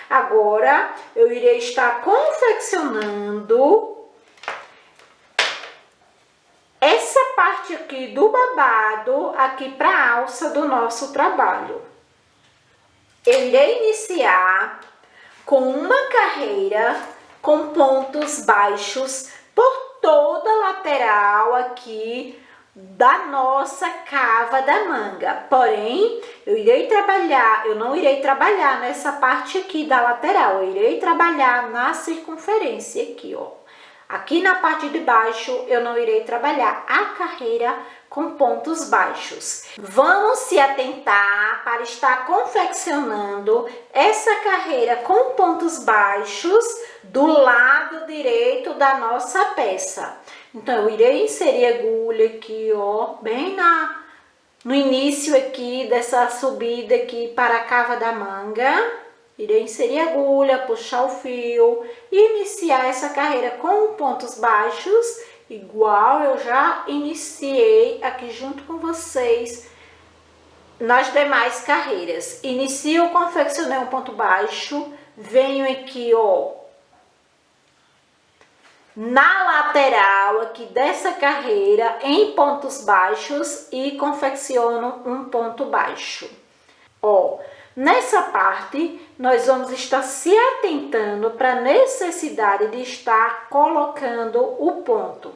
Agora, eu irei estar confeccionando essa parte aqui do babado, aqui para a alça do nosso trabalho. Eu irei iniciar com uma carreira com pontos baixos por toda a lateral aqui da nossa cava da manga. Porém, eu não irei trabalhar nessa parte aqui da lateral, eu irei trabalhar na circunferência aqui, ó. Aqui na parte de baixo, eu não irei trabalhar a carreira com pontos baixos. Vamos se atentar para estar confeccionando essa carreira com pontos baixos do lado direito da nossa peça. Então, eu irei inserir agulha aqui, ó, bem no início aqui dessa subida aqui para a cava da manga. Irei inserir agulha, puxar o fio e iniciar essa carreira com pontos baixos, igual eu já iniciei aqui junto com vocês nas demais carreiras. Inicio, confeccionei um ponto baixo, venho aqui, ó, na lateral aqui dessa carreira em pontos baixos e confecciono um ponto baixo. Ó, nessa parte, nós vamos estar se atentando para a necessidade de estar colocando o ponto.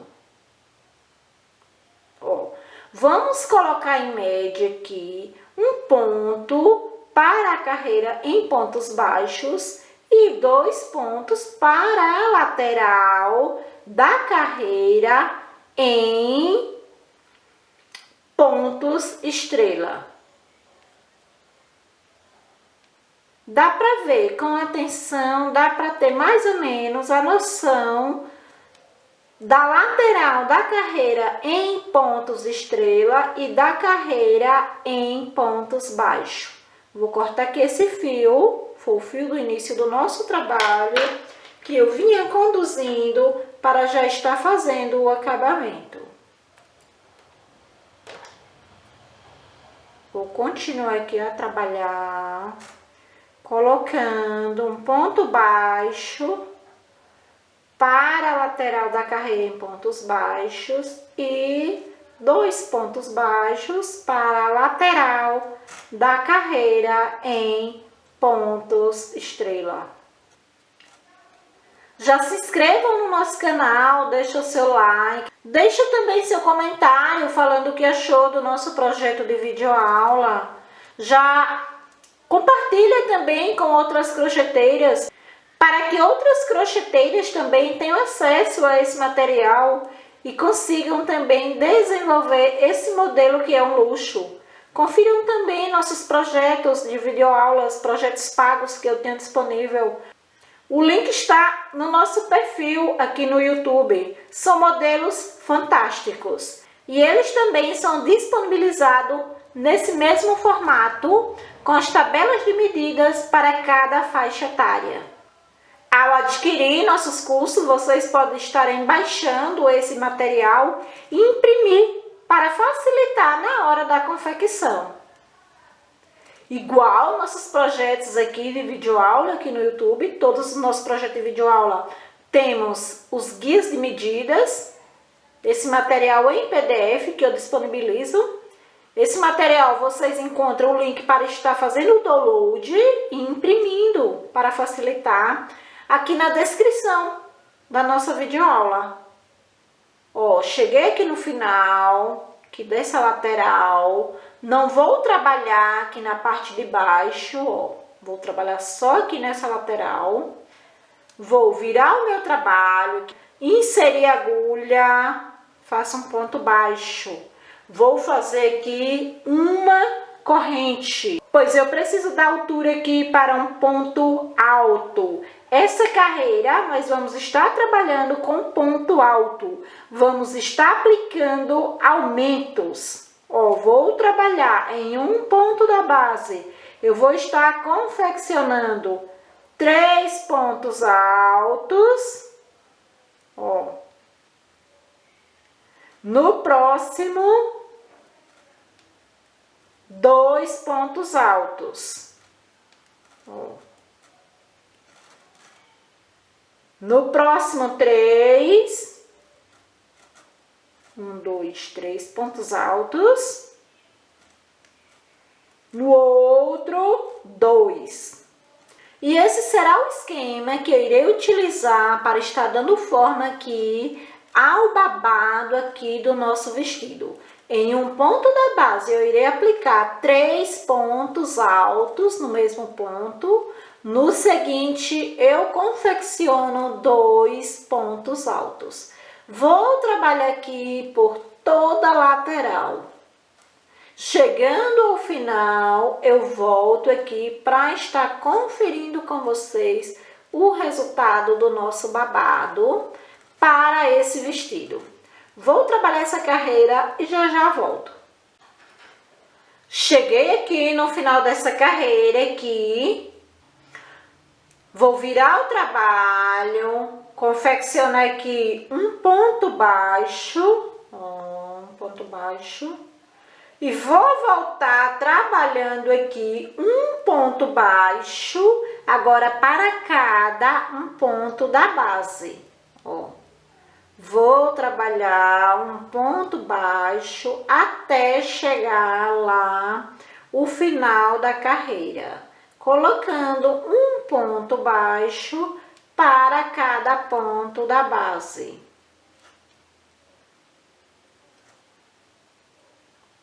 Ó, vamos colocar em média aqui um ponto para a carreira em pontos baixos e 2 pontos para a lateral da carreira em pontos estrela. Dá para ver com atenção, dá para ter mais ou menos a noção da lateral da carreira em pontos estrela e da carreira em pontos baixos. Vou cortar aqui esse fio, foi o fio do início do nosso trabalho, que eu vinha conduzindo para já estar fazendo o acabamento. Vou continuar aqui a trabalhar, colocando um ponto baixo para a lateral da carreira em pontos baixos e 2 pontos baixos para a lateral da carreira em pontos estrela. Já se inscrevam no nosso canal, deixa o seu like, deixa também seu comentário falando o que achou do nosso projeto de videoaula. Já compartilha também com outras crocheteiras, para que outras crocheteiras também tenham acesso a esse material e consigam também desenvolver esse modelo que é um luxo. Confiram também nossos projetos de videoaulas, projetos pagos que eu tenho disponível. O link está no nosso perfil aqui no YouTube. São modelos fantásticos. E eles também são disponibilizados nesse mesmo formato, com as tabelas de medidas para cada faixa etária. Ao adquirir nossos cursos, vocês podem estar baixando esse material e imprimir para facilitar na hora da confecção. Igual nossos projetos aqui de videoaula aqui no YouTube, todos os nossos projetos de videoaula, temos os guias de medidas, esse material em PDF que eu disponibilizo. Esse material vocês encontram o link para estar fazendo o download e imprimindo para facilitar aqui na descrição da nossa videoaula. Ó, cheguei aqui no final, aqui dessa lateral, não vou trabalhar aqui na parte de baixo, ó, vou trabalhar só aqui nessa lateral. Vou virar o meu trabalho, inserir a agulha, faço um ponto baixo. Vou fazer aqui uma corrente, pois eu preciso da altura aqui para um ponto alto. Essa carreira nós vamos estar trabalhando com ponto alto, vamos estar aplicando aumentos. Ó, vou trabalhar em um ponto da base, eu vou estar confeccionando 3 pontos altos, ó. No próximo, 2 pontos altos. Ó. No próximo 3, 1, 2, 3 pontos altos. No outro, 2. E esse será o esquema que eu irei utilizar para estar dando forma aqui ao babado aqui do nosso vestido. Em um ponto da base, eu irei aplicar 3 pontos altos no mesmo ponto. No seguinte, eu confecciono 2 pontos altos. Vou trabalhar aqui por toda a lateral. Chegando ao final, eu volto aqui para estar conferindo com vocês o resultado do nosso babado para esse vestido. Vou trabalhar essa carreira e já volto. Cheguei aqui no final dessa carreira aqui. Vou virar o trabalho, confeccionar aqui um ponto baixo, e vou voltar trabalhando aqui um ponto baixo, agora para cada um ponto da base, ó. Vou trabalhar um ponto baixo até chegar lá o final da carreira, colocando um ponto baixo para cada ponto da base.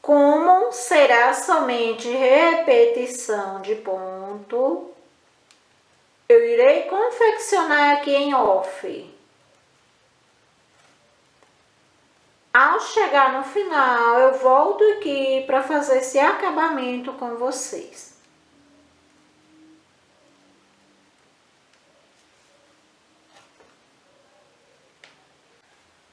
Como será somente repetição de ponto, eu irei confeccionar aqui em off. Ao chegar no final, eu volto aqui para fazer esse acabamento com vocês.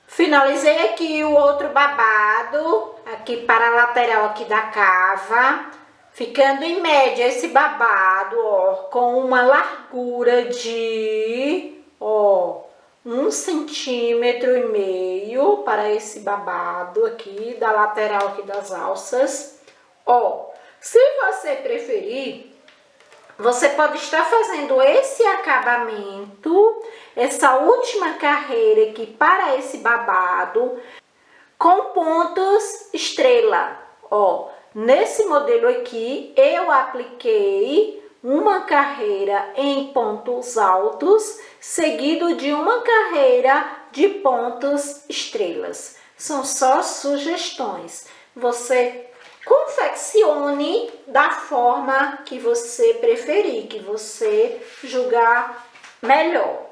Finalizei aqui o outro babado, aqui para a lateral aqui da cava, ficando em média esse babado, ó, com uma largura de, ó, 1,5 cm para esse babado aqui, da lateral aqui das alças. Ó, se você preferir, você pode estar fazendo esse acabamento, essa última carreira aqui para esse babado, com pontos estrela. Ó, nesse modelo aqui, eu apliquei uma carreira em pontos altos, seguido de uma carreira de pontos estrelas. São só sugestões. Você confeccione da forma que você preferir, que você julgar melhor.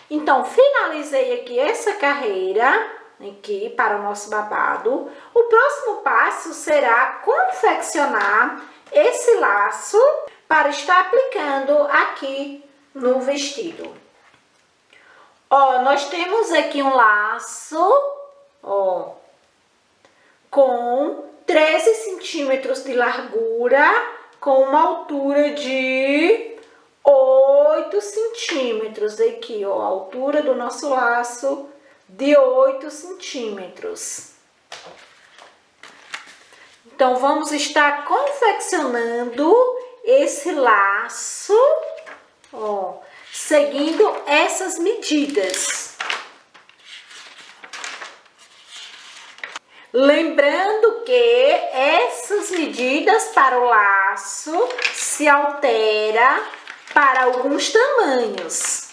Então, finalizei aqui essa carreira aqui para o nosso babado. O próximo passo será confeccionar esse laço para estar aplicando aqui no vestido. Ó, nós temos aqui um laço, ó, com 13 centímetros de largura, com uma altura de 8 centímetros. Aqui, ó, a altura do nosso laço de 8 centímetros. Então, vamos estar confeccionando esse laço, ó, seguindo essas medidas. Lembrando que essas medidas para o laço se altera para alguns tamanhos.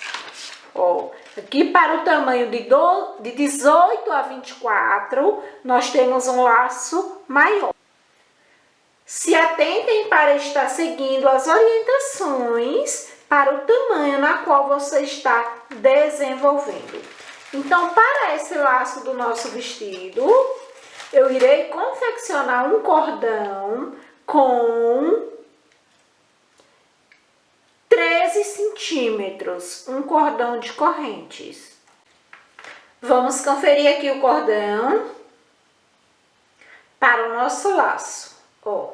Ó, aqui para o tamanho de 18 a 24, nós temos um laço maior. Se atentem para estar seguindo as orientações para o tamanho na qual você está desenvolvendo. Então, para esse laço do nosso vestido, eu irei confeccionar um cordão com 13 centímetros, um cordão de correntes. Vamos conferir aqui o cordão para o nosso laço. Ó,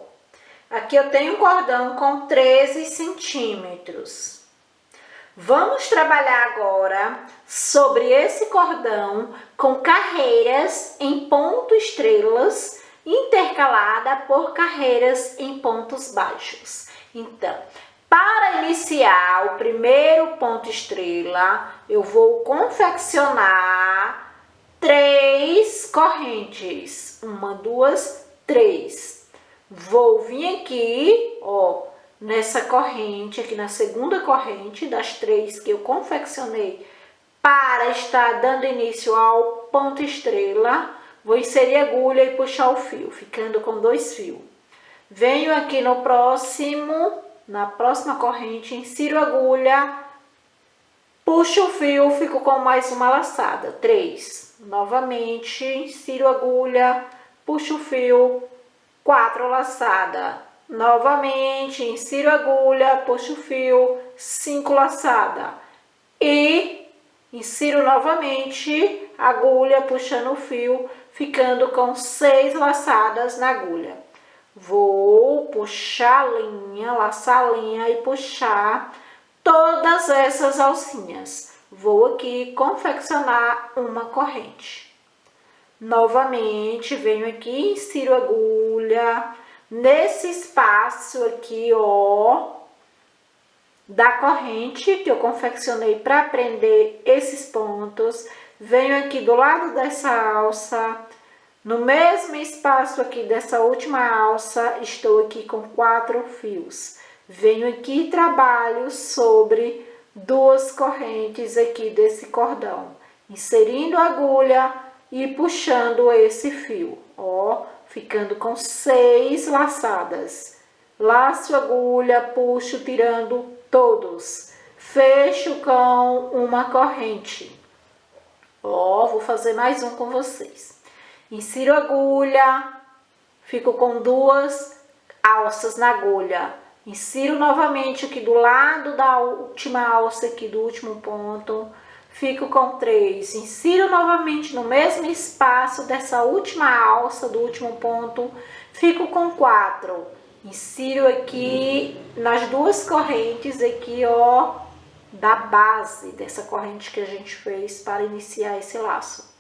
aqui eu tenho um cordão com 13 centímetros. Vamos trabalhar agora sobre esse cordão com carreiras em ponto estrelas, intercalada por carreiras em pontos baixos. Então, Para iniciar o primeiro ponto estrela, eu vou confeccionar 3 correntes. 1, 2, 3. Vou vir aqui, ó, nessa corrente, aqui na segunda corrente das 3 que eu confeccionei para estar dando início ao ponto estrela. Vou inserir a agulha e puxar o fio, ficando com 2 fios. Venho aqui no próximo, na próxima corrente, insiro a agulha, puxo o fio, fico com mais uma laçada. 3. Novamente, insiro a agulha, puxo o fio, 4 laçadas. Novamente, insiro a agulha, puxo o fio, 5 laçadas. E insiro novamente a agulha, puxando o fio, ficando com 6 laçadas na agulha. Vou puxar a linha, laçar a linha e puxar todas essas alcinhas. Vou aqui confeccionar uma corrente. Novamente, venho aqui, insiro a agulha nesse espaço aqui, ó, da corrente que eu confeccionei para prender esses pontos. Venho aqui do lado dessa alça, no mesmo espaço aqui dessa última alça, estou aqui com 4 fios. Venho aqui e trabalho sobre 2 correntes aqui desse cordão, inserindo a agulha e puxando esse fio, ó, ficando com 6 laçadas. Laço a agulha, puxo, tirando todos. Fecho com uma corrente. Ó, vou fazer mais um com vocês. Insiro a agulha, fico com 2 alças na agulha. Insiro novamente aqui do lado da última alça aqui do último ponto. Fico com 3, insiro novamente no mesmo espaço dessa última alça do último ponto, fico com 4, insiro aqui nas 2 correntes aqui, ó, da base dessa corrente que a gente fez para iniciar esse laço.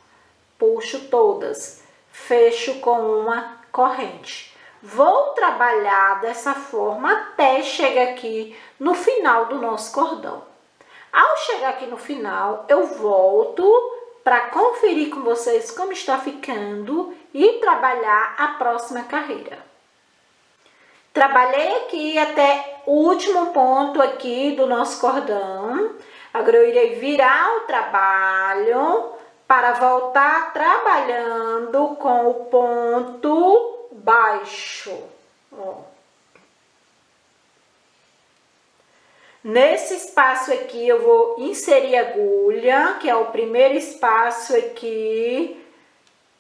Puxo todas, fecho com uma corrente. Vou trabalhar dessa forma até chegar aqui no final do nosso cordão. Ao chegar aqui no final, eu volto para conferir com vocês como está ficando e trabalhar a próxima carreira. Trabalhei aqui até o último ponto aqui do nosso cordão. Agora eu irei virar o trabalho para voltar trabalhando com o ponto baixo. Ó. Nesse espaço aqui, eu vou inserir a agulha, que é o primeiro espaço aqui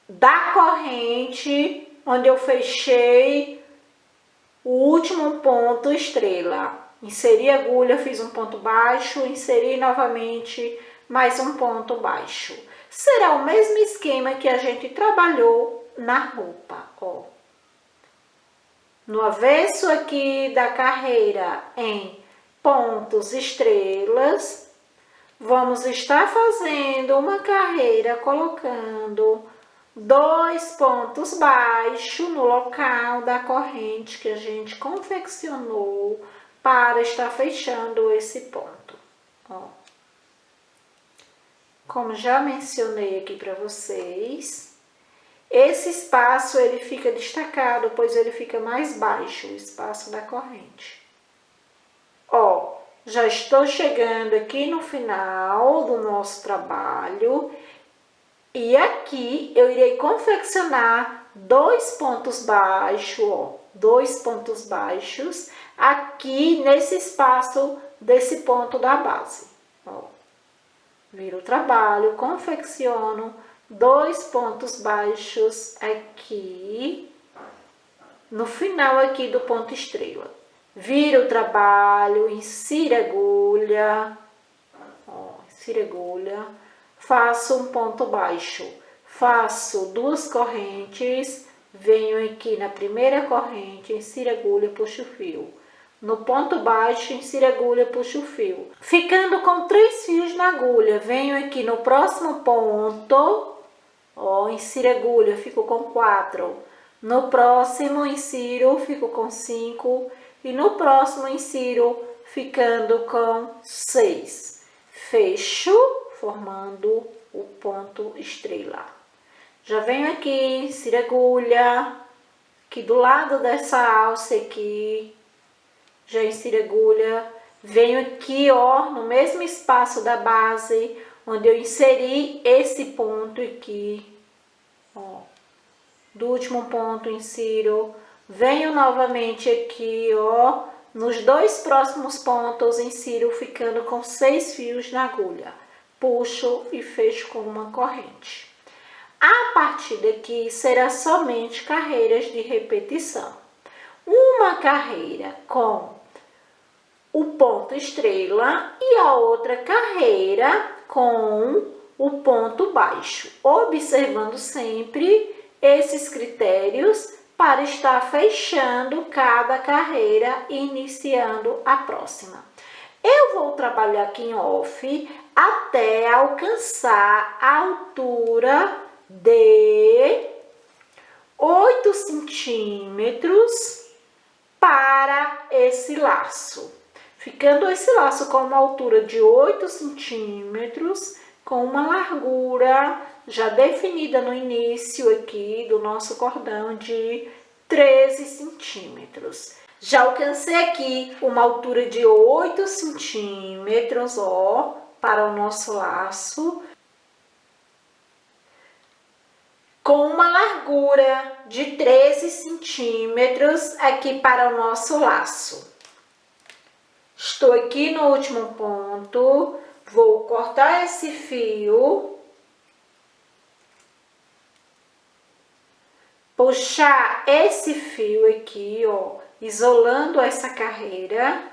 da corrente, onde eu fechei o último ponto estrela. Inseri a agulha, fiz um ponto baixo, inseri novamente mais um ponto baixo. Será o mesmo esquema que a gente trabalhou na roupa, ó. No avesso aqui da carreira, em pontos estrelas, vamos estar fazendo uma carreira colocando 2 pontos baixos no local da corrente que a gente confeccionou para estar fechando esse ponto, ó. Como já mencionei aqui para vocês, esse espaço ele fica destacado, pois ele fica mais baixo, o espaço da corrente. Ó, já estou chegando aqui no final do nosso trabalho e aqui eu irei confeccionar 2 pontos baixos, ó, 2 pontos baixos aqui nesse espaço desse ponto da base, ó. Viro o trabalho, confecciono 2 pontos baixos aqui no final aqui do ponto estrela. Viro o trabalho, insiro a agulha, ó, insiro a agulha, faço um ponto baixo, faço 2 correntes, venho aqui na primeira corrente, insiro a agulha, puxo o fio. No ponto baixo, insiro a agulha, puxo o fio. Ficando com 3 fios na agulha, venho aqui no próximo ponto, ó, insiro a agulha, fico com 4. No próximo, insiro, fico com 5. E no próximo, insiro, ficando com 6. Fecho, formando o ponto estrela. Já venho aqui, insiro agulha, aqui do lado dessa alça aqui, já insiro agulha, venho aqui, ó, no mesmo espaço da base, onde eu inseri esse ponto aqui, ó, do último ponto insiro, venho novamente aqui, ó, nos 2 próximos pontos insiro ficando com 6 fios na agulha, puxo e fecho com uma corrente. A partir daqui será somente carreiras de repetição. Uma carreira com o ponto estrela e a outra carreira com o ponto baixo, observando sempre esses critérios para estar fechando cada carreira e iniciando a próxima. Eu vou trabalhar aqui em off até alcançar a altura de 8 centímetros para esse laço. Ficando esse laço com uma altura de 8 centímetros, com uma largura já definida no início aqui do nosso cordão de 13 centímetros. Já alcancei aqui uma altura de 8 centímetros, ó, para o nosso laço, com uma largura de 13 centímetros aqui para o nosso laço. Estou aqui no último ponto, vou cortar esse fio, puxar esse fio aqui, ó, isolando essa carreira.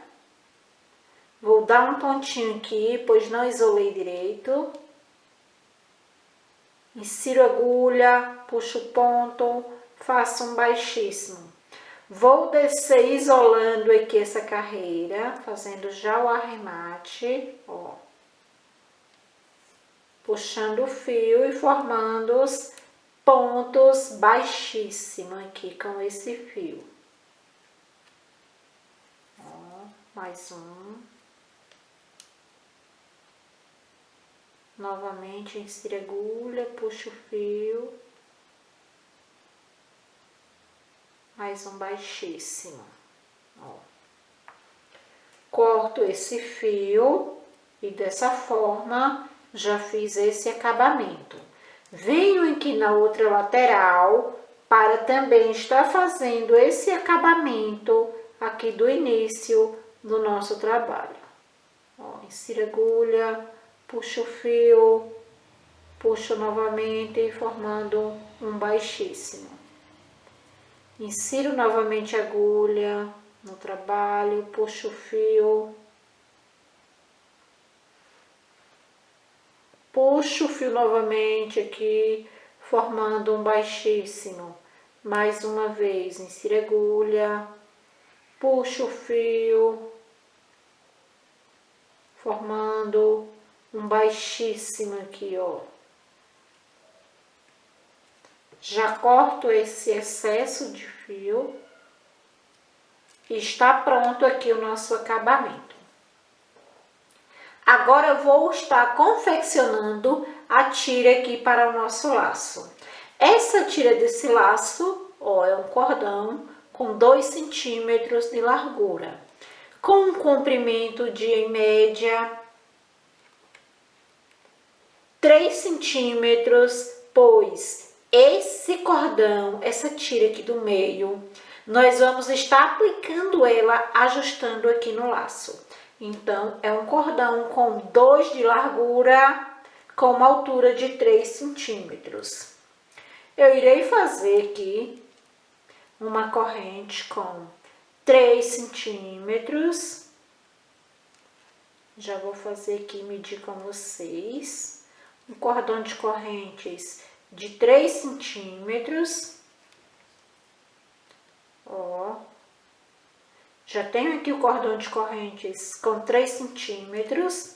Vou dar um pontinho aqui, pois não isolei direito. Insiro a agulha, puxo o ponto, faço um baixíssimo. Vou descer isolando aqui essa carreira, fazendo já o arremate, ó. Puxando o fio e formando os pontos baixíssimos aqui com esse fio. Ó, mais um. Novamente, insiro a agulha, puxo o fio. Mais um baixíssimo. Ó. Corto esse fio e dessa forma já fiz esse acabamento. Venho aqui na outra lateral para também estar fazendo esse acabamento aqui do início do nosso trabalho. Ó, insiro a agulha, puxo o fio, puxo novamente, formando um baixíssimo. Insiro novamente a agulha no trabalho, puxo o fio, puxo o fio novamente aqui, formando um baixíssimo. Mais uma vez, insiro a agulha, puxo o fio, formando um baixíssimo aqui, ó. Já corto esse excesso de fio e está pronto aqui o nosso acabamento. Agora eu vou estar confeccionando a tira aqui para o nosso laço. Essa tira desse laço, ó, é um cordão com 2 centímetros de largura, com um comprimento de, em média, 3 centímetros, pois esse cordão, essa tira aqui do meio, nós vamos estar aplicando ela, ajustando aqui no laço. Então, é um cordão com 2 de largura, com uma altura de 3 centímetros. Eu irei fazer aqui uma corrente com 3 centímetros. Já vou fazer aqui, medir com vocês. Um cordão de correntes de 3 centímetros. Ó. Já tenho aqui o cordão de correntes com 3 centímetros.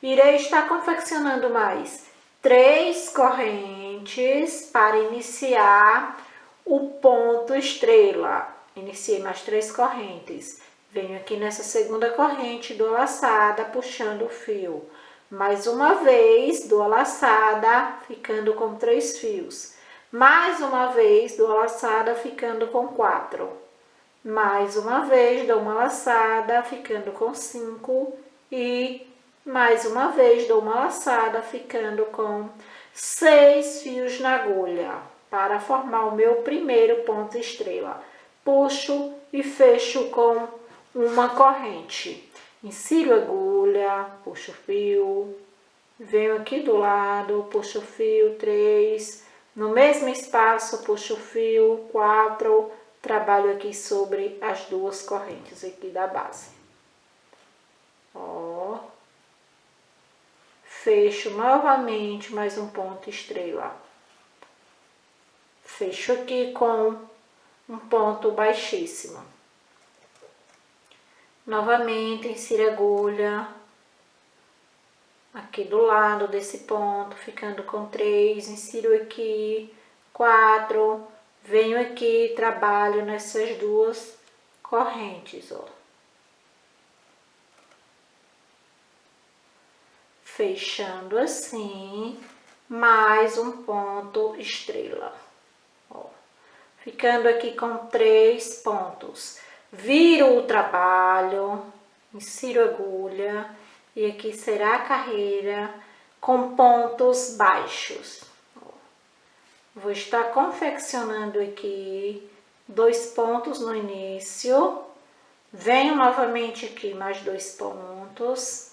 Irei estar confeccionando mais 3 correntes para iniciar o ponto estrela. Iniciei mais 3 correntes. Venho aqui nessa segunda corrente, dou a laçada, puxando o fio. Mais uma vez, dou a laçada, ficando com 3 fios. Mais uma vez, dou a laçada, ficando com 4. Mais uma vez, dou uma laçada, ficando com 5. E mais uma vez, dou uma laçada, ficando com 6 fios na agulha, para formar o meu primeiro ponto estrela. Puxo e fecho com uma corrente. Insiro a agulha, puxo o fio, venho aqui do lado, puxo o fio, 3, no mesmo espaço, puxo o fio, 4, trabalho aqui sobre as 2 correntes aqui da base. Ó, fecho novamente mais um ponto estrela. Fecho aqui com um ponto baixíssimo. Novamente, insiro a agulha aqui do lado desse ponto, ficando com 3, insiro aqui, 4, venho aqui, trabalho nessas 2 correntes, ó. Fechando assim, mais um ponto estrela, ó. Ficando aqui com 3 pontos. Viro o trabalho, insiro a agulha e aqui será a carreira com pontos baixos. Vou estar confeccionando aqui 2 pontos no início, venho novamente aqui mais 2 pontos.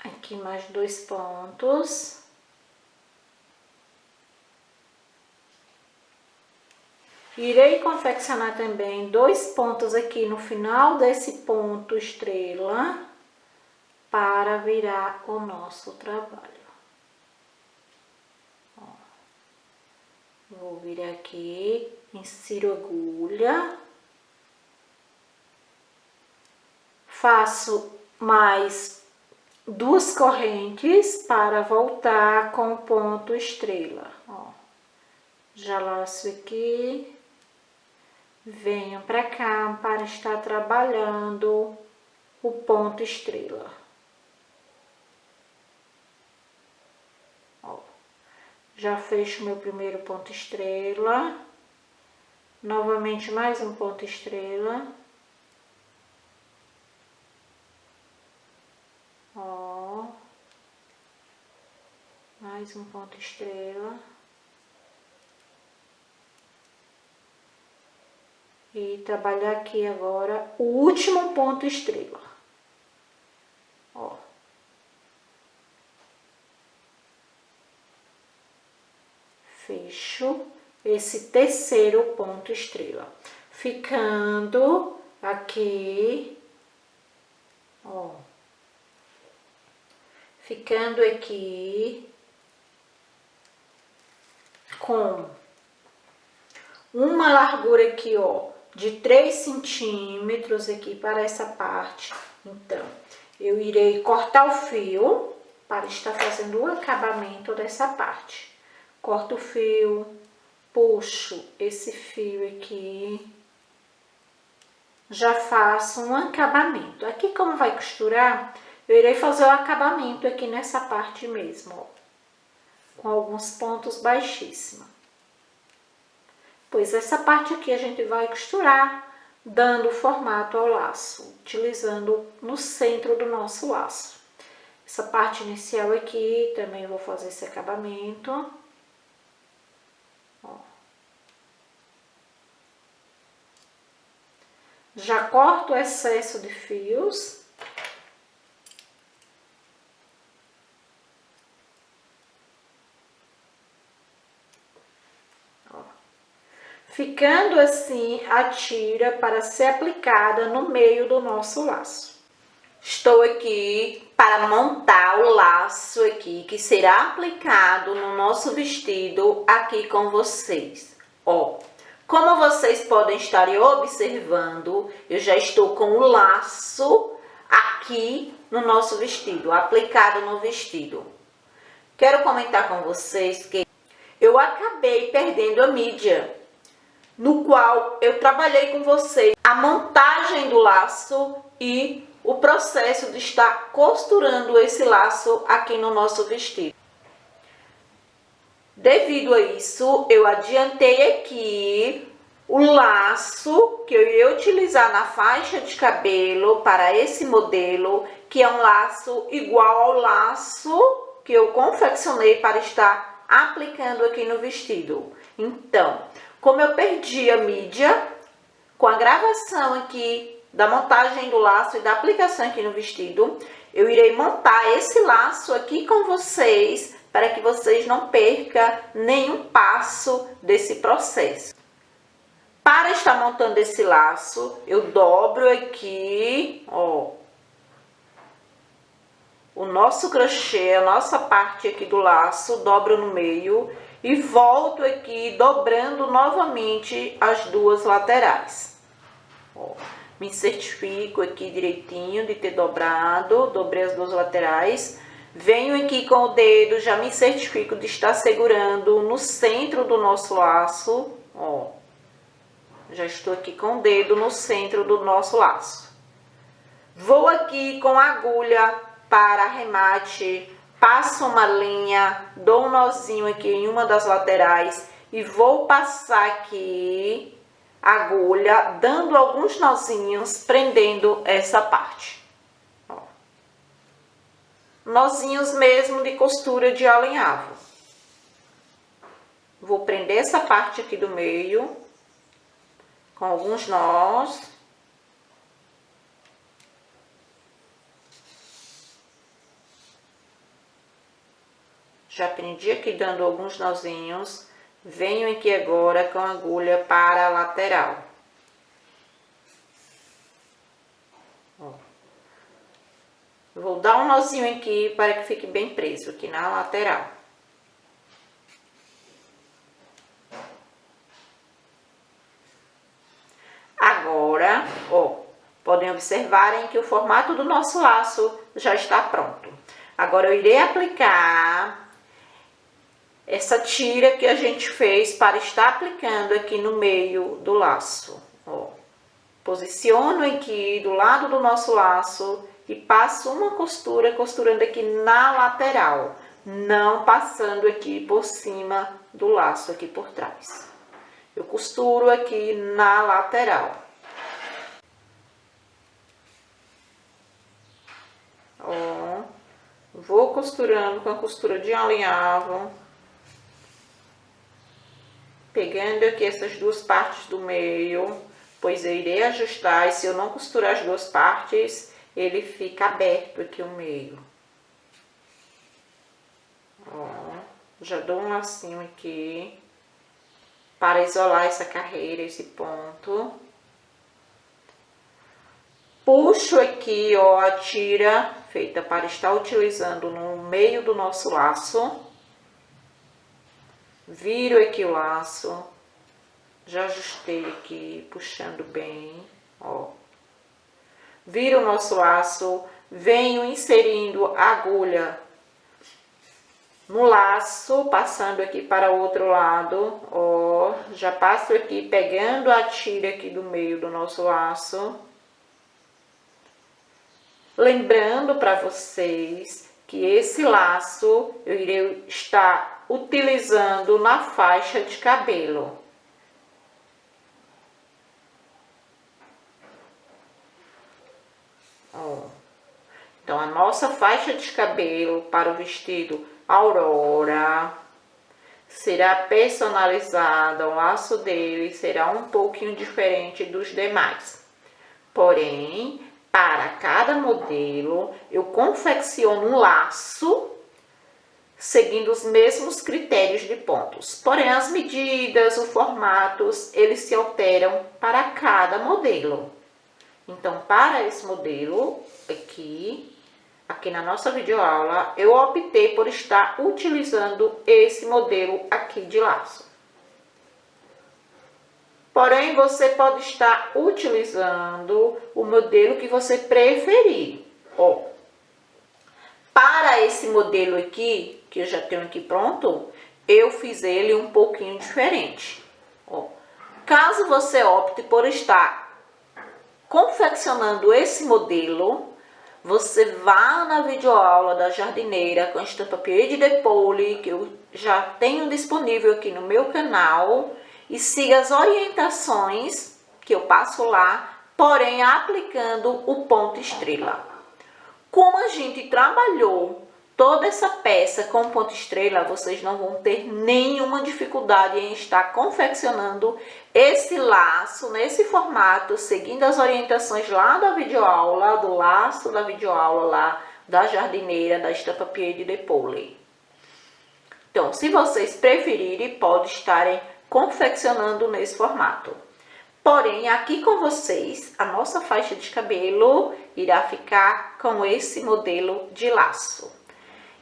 Aqui mais 2 pontos. Irei confeccionar também 2 pontos aqui no final desse ponto estrela para virar o nosso trabalho. Ó, vou virar aqui, insiro a agulha, faço mais 2 correntes para voltar com o ponto estrela, ó. Já laço aqui, venho para cá para estar trabalhando o ponto estrela. Ó, já fecho meu primeiro ponto estrela, novamente mais um ponto estrela. Ó, mais um ponto estrela. E trabalhar aqui agora o último ponto estrela. Ó. Fecho esse terceiro ponto estrela. Ficando aqui, ó. Ficando aqui com uma largura aqui, ó, de 3 centímetros aqui para essa parte. Então, eu irei cortar o fio para estar fazendo o acabamento dessa parte. Corto o fio, puxo esse fio aqui, já faço um acabamento. Aqui, como vai costurar, eu irei fazer o acabamento aqui nessa parte mesmo, ó, com alguns pontos baixíssimos. Pois essa parte aqui a gente vai costurar, dando formato ao laço, utilizando no centro do nosso laço. Essa parte inicial aqui, também vou fazer esse acabamento. Ó. Já corto o excesso de fios. Ficando assim a tira para ser aplicada no meio do nosso laço. Estou aqui para montar o laço aqui que será aplicado no nosso vestido aqui com vocês. Ó, como vocês podem estar observando, eu já estou com o laço aqui no nosso vestido, aplicado no vestido. Quero comentar com vocês que eu acabei perdendo a mídia, no qual eu trabalhei com vocês a montagem do laço e o processo de estar costurando esse laço aqui no nosso vestido. Devido a isso, eu adiantei aqui o laço que eu ia utilizar na faixa de cabelo para esse modelo, que é um laço igual ao laço que eu confeccionei para estar aplicando aqui no vestido. Então, como eu perdi a mídia, com a gravação aqui da montagem do laço e da aplicação aqui no vestido, eu irei montar esse laço aqui com vocês, para que vocês não percam nenhum passo desse processo. Para estar montando esse laço, eu dobro aqui, ó, o nosso crochê, a nossa parte aqui do laço, dobro no meio e volto aqui dobrando novamente as duas laterais. Ó, me certifico aqui direitinho de ter dobrado, dobrei as duas laterais. Venho aqui com o dedo, já me certifico de estar segurando no centro do nosso laço, ó. Já estou aqui com o dedo no centro do nosso laço. Vou aqui com a agulha para arremate, passo uma linha, dou um nozinho aqui em uma das laterais e vou passar aqui a agulha, dando alguns nozinhos, prendendo essa parte. Nozinhos mesmo de costura de alinhavo. Vou prender essa parte aqui do meio com alguns nós. Já prendi aqui dando alguns nozinhos. Venho aqui agora com a agulha para a lateral. Ó. Vou dar um nozinho aqui para que fique bem preso aqui na lateral. Agora, ó, podem observarem que o formato do nosso laço já está pronto. Agora eu irei aplicar essa tira que a gente fez para estar aplicando aqui no meio do laço. Ó, posiciono aqui do lado do nosso laço e passo uma costura, costurando aqui na lateral, não passando aqui por cima do laço, aqui por trás. Eu costuro aqui na lateral. Ó, vou costurando com a costura de alinhavo, pegando aqui essas duas partes do meio, pois eu irei ajustar, e se eu não costurar as duas partes, ele fica aberto aqui o meio. Ó, já dou um lacinho aqui para isolar essa carreira, esse ponto. Puxo aqui, ó, a tira feita para estar utilizando no meio do nosso laço. Viro aqui o laço. Já ajustei aqui, puxando bem, ó. Viro o nosso laço, venho inserindo a agulha no laço, passando aqui para o outro lado, ó. Já passo aqui, pegando a tira aqui do meio do nosso laço. Lembrando para vocês que esse laço eu irei estar utilizando na faixa de cabelo. Ó. Então, a nossa faixa de cabelo para o vestido Aurora será personalizada, o laço dele será um pouquinho diferente dos demais. Porém, para cada modelo, eu confecciono um laço seguindo os mesmos critérios de pontos. Porém, as medidas, os formatos, eles se alteram para cada modelo. Então, para esse modelo aqui na nossa videoaula, eu optei por estar utilizando esse modelo aqui de laço. Porém, você pode estar utilizando o modelo que você preferir. Ó, Para esse modelo aqui, que eu já tenho aqui pronto, eu fiz ele um pouquinho diferente. Ó, caso você opte por estar confeccionando esse modelo, você vá na videoaula da jardineira com estampapié de Depôle, que eu já tenho disponível aqui no meu canal, e siga as orientações que eu passo lá, porém aplicando o ponto estrela. Como a gente trabalhou toda essa peça com ponto estrela, vocês não vão ter nenhuma dificuldade em estar confeccionando esse laço nesse formato, seguindo as orientações lá da videoaula, do laço da videoaula lá da jardineira, da estampapié de Depôle. Então, se vocês preferirem, pode estarem confeccionando nesse formato. Porém, aqui com vocês, a nossa faixa de cabelo irá ficar com esse modelo de laço.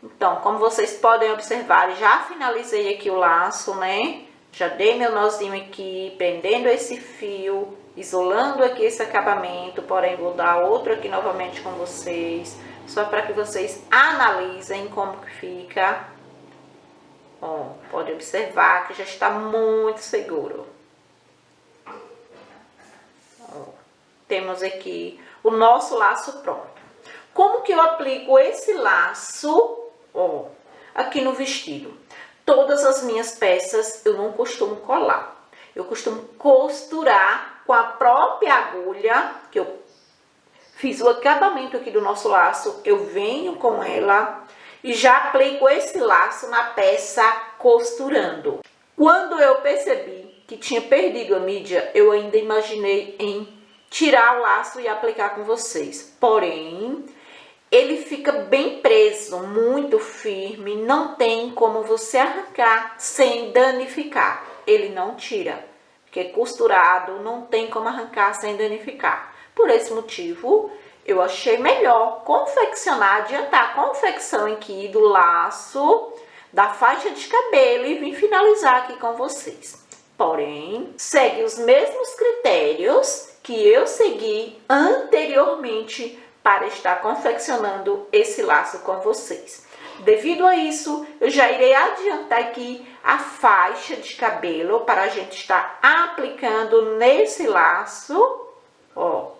Então, como vocês podem observar, já finalizei aqui o laço, né? Já dei meu nozinho aqui, prendendo esse fio, isolando aqui esse acabamento, porém vou dar outro aqui novamente com vocês, só para que vocês analisem como que fica. Ó, pode observar que já está muito seguro. Ó, temos aqui o nosso laço pronto. Como que eu aplico esse laço, ó, aqui no vestido? Todas as minhas peças eu não costumo colar. Eu costumo costurar com a própria agulha, que eu fiz o acabamento aqui do nosso laço, eu venho com ela e já aplico esse laço na peça costurando. Quando eu percebi que tinha perdido a mídia, eu ainda imaginei em tirar o laço e aplicar com vocês. Porém, ele fica bem preso, muito firme, não tem como você arrancar sem danificar. Ele não tira, porque costurado não tem como arrancar sem danificar. Por esse motivo, eu achei melhor confeccionar, adiantar a confecção aqui do laço, da faixa de cabelo e vim finalizar aqui com vocês. Porém, segue os mesmos critérios que eu segui anteriormente para estar confeccionando esse laço com vocês. Devido a isso, eu já irei adiantar aqui a faixa de cabelo para a gente estar aplicando nesse laço. Ó,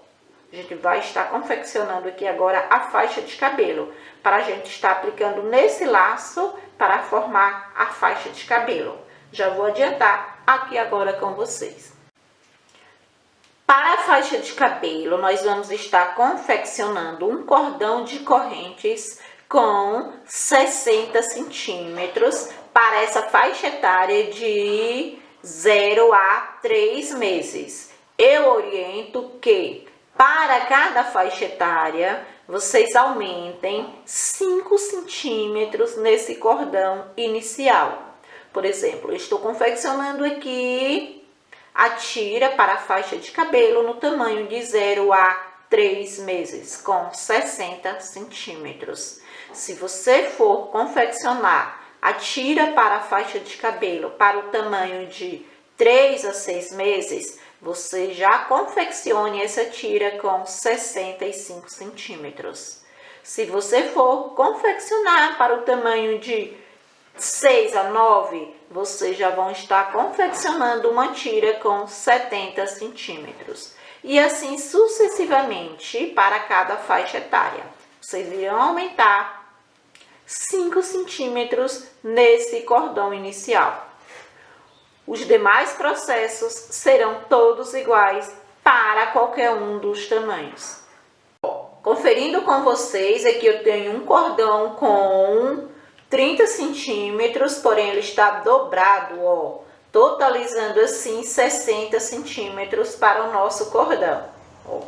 a gente vai estar confeccionando aqui agora a faixa de cabelo, para a gente estar aplicando nesse laço para formar a faixa de cabelo. Já vou adiantar aqui agora com vocês. Para a faixa de cabelo, nós vamos estar confeccionando um cordão de correntes com 60 centímetros para essa faixa etária de 0 a 3 meses. Eu oriento que para cada faixa etária, vocês aumentem 5 centímetros nesse cordão inicial. Por exemplo, eu estou confeccionando aqui a tira para a faixa de cabelo no tamanho de 0 a 3 meses, com 60 centímetros. Se você for confeccionar a tira para a faixa de cabelo para o tamanho de 3 a 6 meses, você já confeccione essa tira com 65 centímetros. Se você for confeccionar para o tamanho de 6 a 9, vocês já vão estar confeccionando uma tira com 70 centímetros. E assim sucessivamente para cada faixa etária. Vocês irão aumentar 5 centímetros nesse cordão inicial. Os demais processos serão todos iguais para qualquer um dos tamanhos. Conferindo com vocês, aqui eu tenho um cordão com 30 centímetros, porém ele está dobrado, ó, totalizando assim 60 centímetros para o nosso cordão. Ó.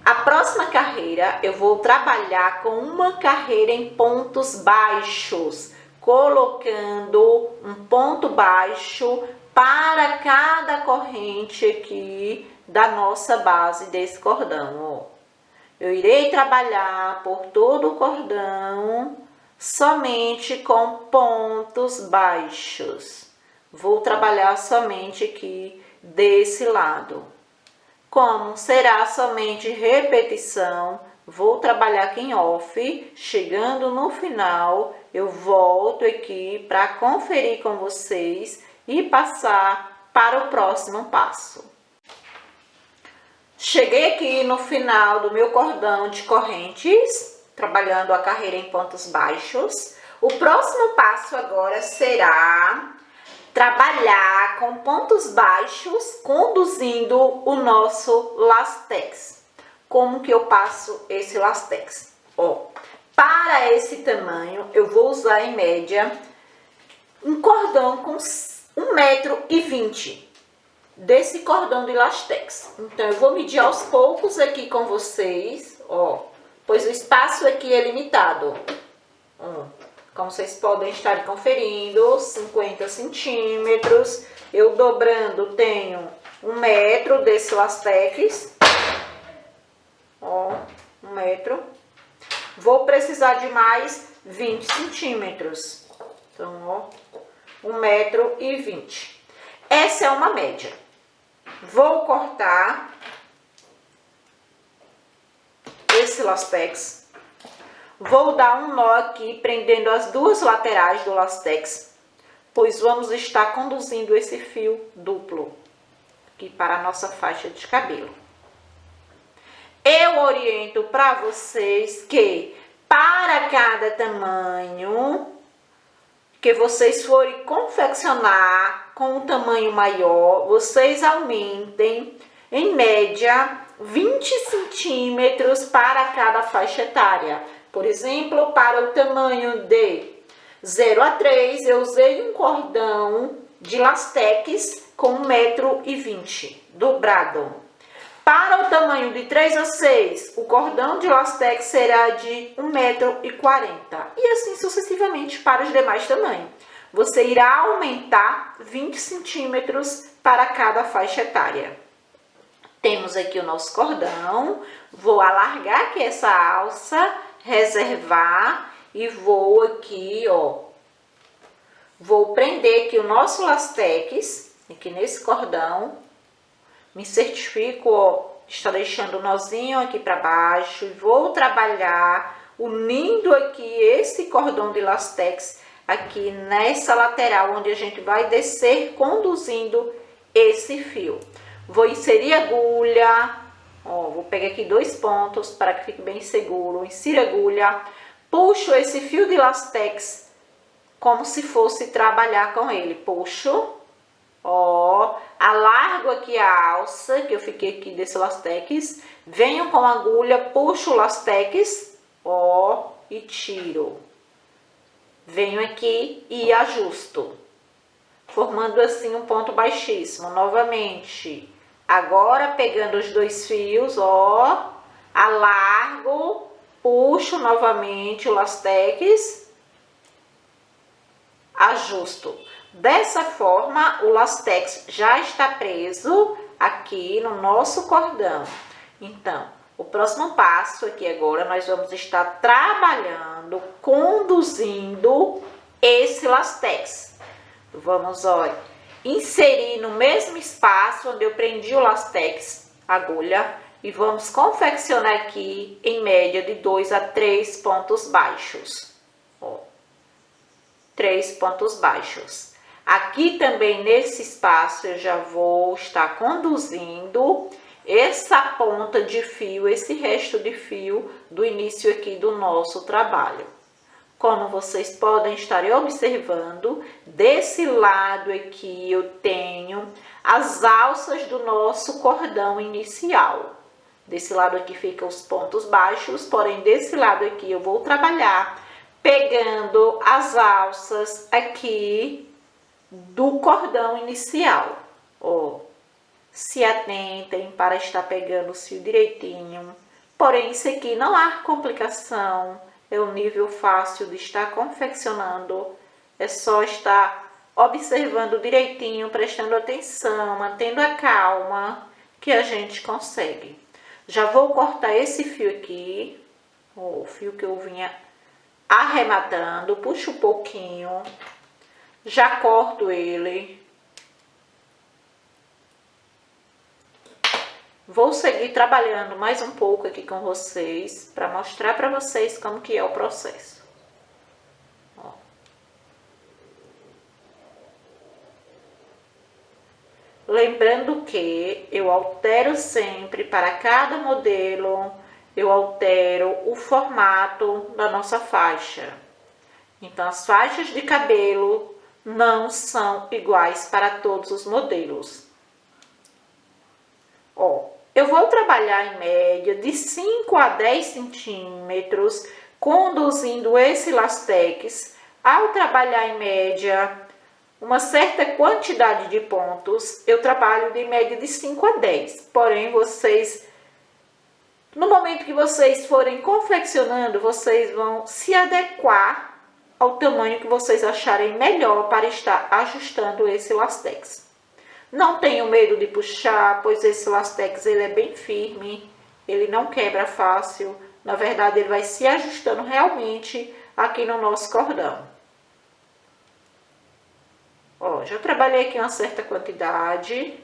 A próxima carreira eu vou trabalhar com uma carreira em pontos baixos, colocando um ponto baixo para cada corrente aqui da nossa base desse cordão, ó. Eu irei trabalhar por todo o cordão somente com pontos baixos. Vou trabalhar somente aqui desse lado. Como será somente repetição, vou trabalhar aqui em off. Chegando no final, eu volto aqui para conferir com vocês e passar para o próximo passo. Cheguei aqui no final do meu cordão de correntes, trabalhando a carreira em pontos baixos. O próximo passo agora será trabalhar com pontos baixos, conduzindo o nosso lastex. Como que eu passo esse lastex? Ó, para esse tamanho, eu vou usar em média um cordão com 1,20 m desse cordão de lastex. Então, eu vou medir aos poucos aqui com vocês, ó, pois o espaço aqui é limitado. Como vocês podem estar conferindo, 50 centímetros. Eu dobrando tenho 1 metro desse lastex. Ó, 1 metro. Vou precisar de mais 20 centímetros. Então, ó, 1,20 m. Essa é uma média. Vou cortar esse lastex. Vou dar um nó aqui, prendendo as duas laterais do lastex, pois vamos estar conduzindo esse fio duplo aqui para a nossa faixa de cabelo. Eu oriento para vocês que para cada tamanho que vocês forem confeccionar com um tamanho maior, vocês aumentem em média 20 centímetros para cada faixa etária. Por exemplo, para o tamanho de 0 a 3, eu usei um cordão de lastex com 1,20 m dobrado. Para o tamanho de 3 a 6, o cordão de lastex será de 1,40 m. E assim sucessivamente para os demais tamanhos. Você irá aumentar 20 centímetros para cada faixa etária. Temos aqui o nosso cordão. Vou alargar aqui essa alça, reservar e vou aqui, ó, vou prender aqui o nosso lastex, aqui nesse cordão, me certifico, ó, está deixando o nozinho aqui para baixo e vou trabalhar unindo aqui esse cordão de lastex aqui nessa lateral, onde a gente vai descer conduzindo esse fio. Vou inserir agulha. Ó, vou pegar aqui 2 pontos para que fique bem seguro. Insiro agulha, puxo esse fio de lastex como se fosse trabalhar com ele. Puxo, ó, alargo aqui a alça que eu fiquei aqui desse lastex. Venho com a agulha, puxo o lastex, ó, e tiro. Venho aqui e ajusto, formando assim um ponto baixíssimo. Novamente. Agora, pegando os 2 fios, ó, alargo, puxo novamente o lastex, ajusto. Dessa forma, o lastex já está preso aqui no nosso cordão. Então, o próximo passo aqui agora, nós vamos estar trabalhando, conduzindo esse lastex. Vamos, olha, inserir no mesmo espaço onde eu prendi o lastex, agulha, e vamos confeccionar aqui em média de 2 a 3 pontos baixos. Ó, 3 pontos baixos. Aqui também nesse espaço eu já vou estar conduzindo essa ponta de fio, esse resto de fio do início aqui do nosso trabalho. Como vocês podem estar observando, desse lado aqui eu tenho as alças do nosso cordão inicial. Desse lado aqui ficam os pontos baixos, porém desse lado aqui eu vou trabalhar pegando as alças aqui do cordão inicial. Ó, se atentem para estar pegando o fio direitinho. Porém, isso aqui não há complicação. É um nível fácil de estar confeccionando. É só estar observando direitinho, prestando atenção, mantendo a calma, que a gente consegue. Já vou cortar esse fio aqui, o fio que eu vinha arrematando, puxo um pouquinho, já corto ele. Vou seguir trabalhando mais um pouco aqui com vocês, para mostrar para vocês como que é o processo. Ó. Lembrando que eu altero sempre, para cada modelo, eu altero o formato da nossa faixa. Então, as faixas de cabelo não são iguais para todos os modelos. Ó, eu vou trabalhar em média de 5 a 10 centímetros, conduzindo esse lastex. Ao trabalhar em média uma certa quantidade de pontos, eu trabalho de média de 5 a 10. Porém, vocês, no momento que vocês forem confeccionando, vocês vão se adequar ao tamanho que vocês acharem melhor para estar ajustando esse lastex. Não tenham medo de puxar, pois esse lastex ele é bem firme, ele não quebra fácil. Na verdade, ele vai se ajustando realmente aqui no nosso cordão. Ó, já trabalhei aqui uma certa quantidade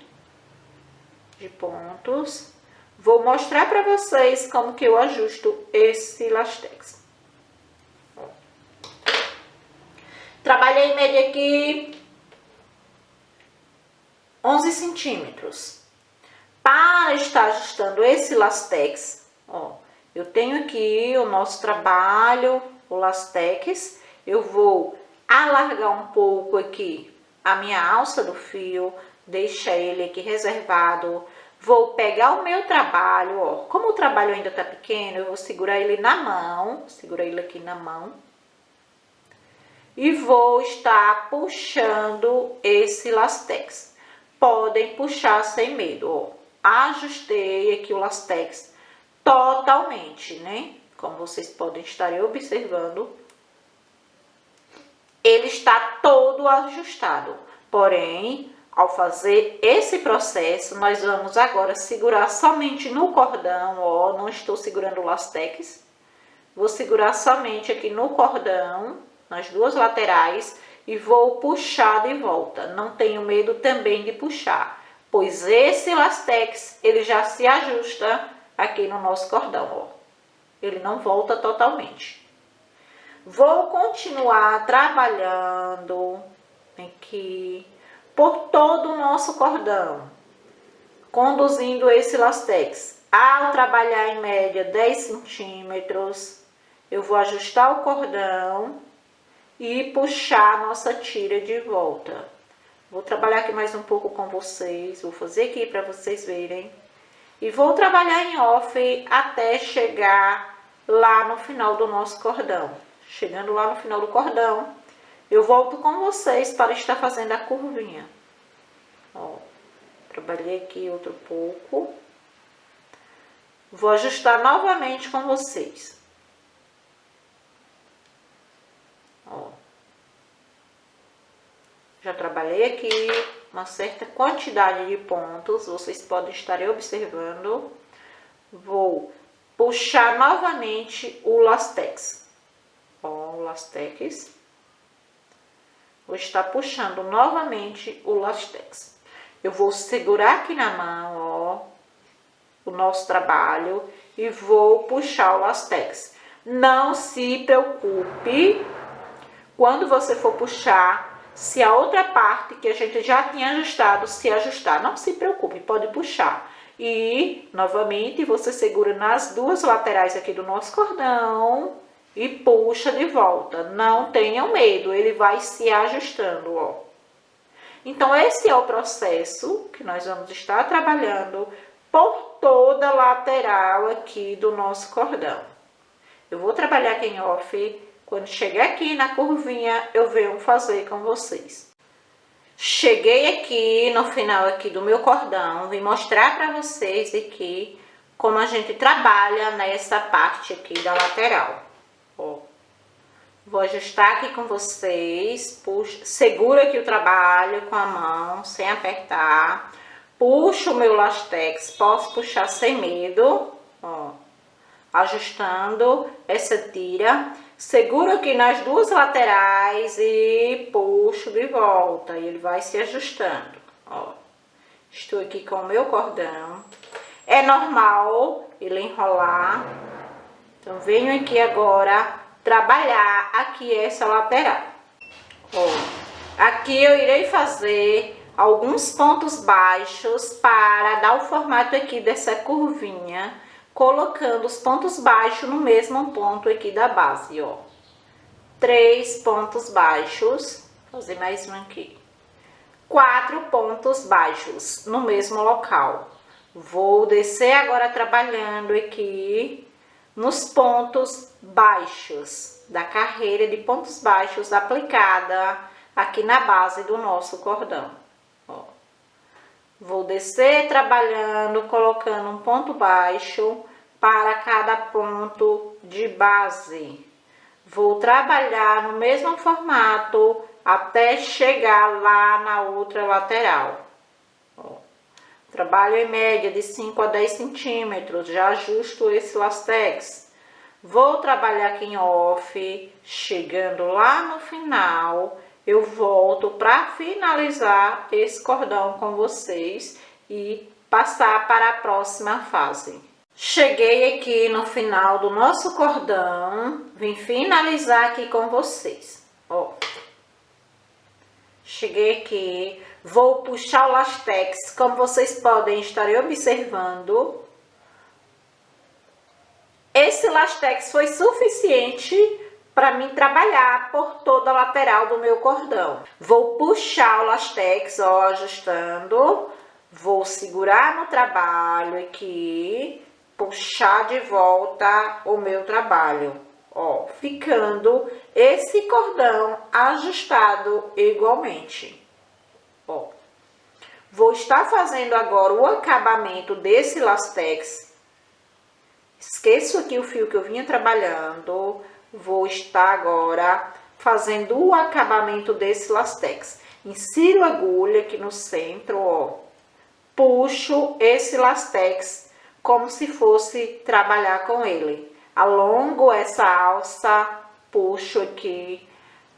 de pontos. Vou mostrar para vocês como que eu ajusto esse lastex. Ó. Trabalhei em média aqui 11 centímetros. Para estar ajustando esse lastex, ó, eu tenho aqui o nosso trabalho, o lastex. Eu vou alargar um pouco aqui a minha alça do fio, deixa ele aqui reservado. Vou pegar o meu trabalho, ó, como o trabalho ainda tá pequeno, eu vou segurar ele na mão, segurar ele aqui na mão. E vou estar puxando esse lastex. Podem puxar sem medo, ó. Ajustei aqui o lastex totalmente, né? Como vocês podem estar observando, ele está todo ajustado. Porém, ao fazer esse processo, nós vamos agora segurar somente no cordão, ó. Não estou segurando o lastex. Vou segurar somente aqui no cordão, nas duas laterais, e vou puxar de volta. Não tenho medo também de puxar, pois esse lastex, ele já se ajusta aqui no nosso cordão, ó. Ele não volta totalmente. Vou continuar trabalhando aqui por todo o nosso cordão, conduzindo esse lastex. Ao trabalhar em média 10 centímetros, eu vou ajustar o cordão e puxar a nossa tira de volta. Vou trabalhar aqui mais um pouco com vocês, vou fazer aqui para vocês verem. E vou trabalhar em off até chegar lá no final do nosso cordão. Chegando lá no final do cordão, eu volto com vocês para estar fazendo a curvinha. Ó, trabalhei aqui outro pouco. Vou ajustar novamente com vocês. Ó, já trabalhei aqui uma certa quantidade de pontos, vocês podem estar observando. Vou puxar novamente o lastex. Ó, o lastex. Vou estar puxando novamente o lastex. Eu vou segurar aqui na mão, ó, o nosso trabalho e vou puxar o lastex. Não se preocupe quando você for puxar, se a outra parte que a gente já tinha ajustado se ajustar. Não se preocupe, pode puxar. E, novamente, você segura nas duas laterais aqui do nosso cordão e puxa de volta. Não tenham medo, ele vai se ajustando, ó. Então, esse é o processo que nós vamos estar trabalhando por toda a lateral aqui do nosso cordão. Eu vou trabalhar aqui em off. Quando chegar aqui na curvinha, eu venho fazer com vocês. Cheguei aqui no final aqui do meu cordão, vim mostrar para vocês aqui como a gente trabalha nessa parte aqui da lateral. Ó, vou ajustar aqui com vocês, puxa, segura aqui o trabalho com a mão, sem apertar. Puxo o meu lastex, posso puxar sem medo, ó, ajustando essa tira. Seguro aqui nas duas laterais e puxo de volta. E ele vai se ajustando, ó. Estou aqui com o meu cordão. É normal ele enrolar. Então, venho aqui agora trabalhar aqui essa lateral. Ó, aqui eu irei fazer alguns pontos baixos para dar o formato aqui dessa curvinha, colocando os pontos baixos no mesmo ponto aqui da base, ó. 3 pontos baixos, vou fazer mais um aqui. 4 pontos baixos no mesmo local. Vou descer agora trabalhando aqui nos pontos baixos da carreira de pontos baixos aplicada aqui na base do nosso cordão. Ó. Vou descer trabalhando, colocando um ponto baixo para cada ponto de base. Vou trabalhar no mesmo formato até chegar lá na outra lateral. Ó. Trabalho em média de 5 a 10 centímetros, já ajusto esse lastex. Vou trabalhar aqui em off, chegando lá no final, eu volto para finalizar esse cordão com vocês e passar para a próxima fase. Cheguei aqui no final do nosso cordão, vim finalizar aqui com vocês, ó. Cheguei aqui, vou puxar o lastex, como vocês podem estar observando. Esse lastex foi suficiente para mim trabalhar por toda a lateral do meu cordão. Vou puxar o lastex, ó, ajustando. Vou segurar no trabalho aqui, puxar de volta o meu trabalho. Ó, ficando esse cordão ajustado igualmente. Ó, vou estar fazendo agora o acabamento desse lastex. Esqueço aqui o fio que eu vinha trabalhando. Vou estar agora fazendo o acabamento desse lastex. Insiro a agulha aqui no centro, ó. Puxo esse lastex como se fosse trabalhar com ele. Alongo essa alça, puxo aqui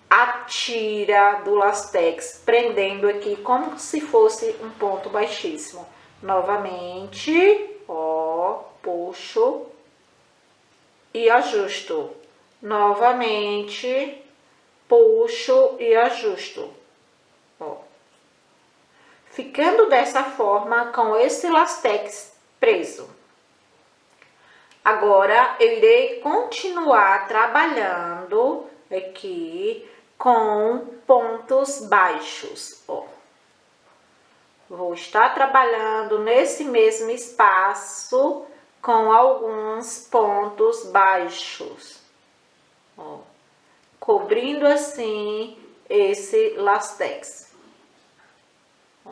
a tira do lastex, prendendo aqui como se fosse um ponto baixíssimo. Novamente, ó, puxo e ajusto. Novamente, puxo e ajusto. Ó. Ficando dessa forma com esse lastex preso. Agora, eu irei continuar trabalhando aqui com pontos baixos, ó. Vou estar trabalhando nesse mesmo espaço com alguns pontos baixos, ó, cobrindo assim esse lastex. Ó.